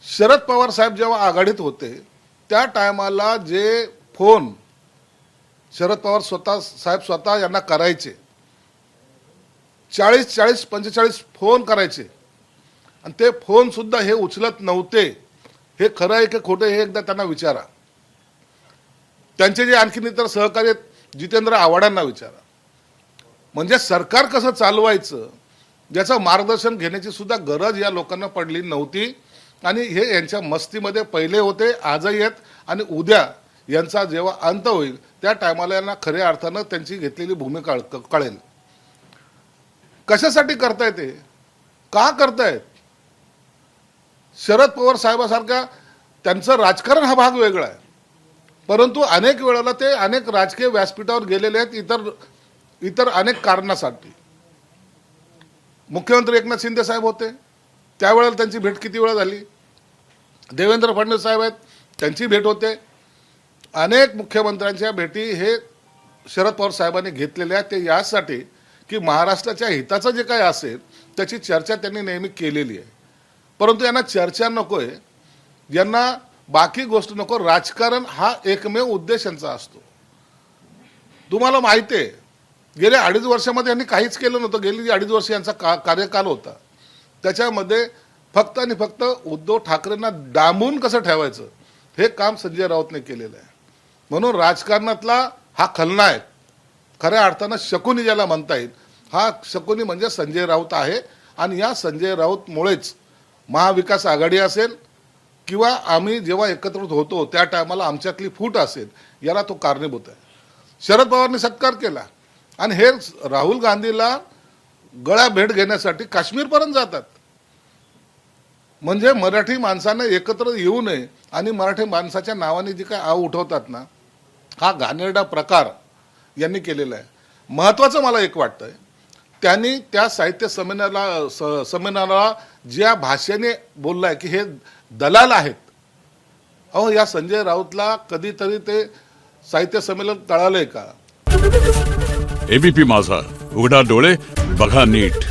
शरद पवार साहेब जेव्हा आघाडीत होते त्या टायमाला जे फोन शरद पवार स्वतः यांना करायचे, 45 फोन करायचे आणि ते फोन सुद्धा हे उचलत नव्हते। हे खरं आहे की खोटं हे एकदा त्यांना विचारा। त्यांचे जे आणखीन इतर सहकारी जितेंद्र आव्हाडांना विचारा। म्हणजे सरकार कसं चालवायचं याचं मार्गदर्शन घेण्याची सुद्धा गरज या लोकांना पडली नव्हती आणि हे यांच्या मस्तीमध्ये पहिले होते, आजही आहेत आणि उद्या यांचा जेव्हा अंत होईल त्या टायमाला यांना खऱ्या अर्थानं त्यांची घेतलेली भूमिका कळेल। कशासाठी करतायत ते, का करतायत? शरद पवार साहेबांसारखा त्यांचं राजकारण हा भाग वेगळा आहे, परंतु अनेक वेळेला ते अनेक राजकीय व्यासपीठावर गेलेले आहेत इतर अनेक कारणासाठी। मुख्यमंत्री एकनाथ शिंदे साहेब होते त्यावेळेला त्यांची भेट किती वेळा झाली। देवेंद्र फडणवीस साहेब आहेत त्यांची भेट होते। अनेक मुख्यमंत्र्यांच्या भेटी हे शरद पवार साहेबांनी घेतलेल्या ते यासाठी की महाराष्ट्राच्या हिताचं जे काही असेल त्याची चर्चा त्यांनी नेहमी केलेली आहे। परंतु यांना चर्चा नकोय, यांना बाकी गोष्ट नको, राजकारण हा एकमेव उद्देश यांचा असतो। तुम्हाला माहिती आहे गेल्या 2.5 वर्षामध्ये यांनी काहीच केलं नव्हतं। गेली 2.5 वर्ष यांचा कार्यकाल होता, त्याच्यामध्ये फक्त आणि फक्त उद्धव ठाकरेंना डांबून कसं ठेवायचं हे काम संजय राऊतने केलेलं आहे। म्हणून राजकारणातला हा खलनायक, खऱ्या अर्थानं शकुनी ज्याला म्हणता येईल, हा शकुनी म्हणजे संजय राऊत आहे आणि या संजय राऊतमुळेच महाविकास आघाडी असेल किंवा आम्ही जेव्हा एकत्र होतो त्या टायमाला आमच्यातली फूट असेल याला तो कारणीभूत आहे। शरद पवारांनी सत्कार केला आणि हे राहुल गांधीला गळा भेट घेण्यासाठी काश्मीरपर्यंत जातात। म्हणजे मराठी माणसाने एकत्र येऊ नये आणि मराठी माणसाच्या नावाने जे काय आव उठवतात ना, हा घाणेरडा प्रकार यांनी केलेला आहे। महत्त्वाचं मला एक वाटतंय, त्यांनी त्या साहित्य संमेलनाला ज्या भाषेने बोललाय की हे दलाल आहेत, अहो या संजय राऊतला कधीतरी ते साहित्य संमेलन टळालंय का? एबीपी माझा, उघडा डोळे बघा नीट।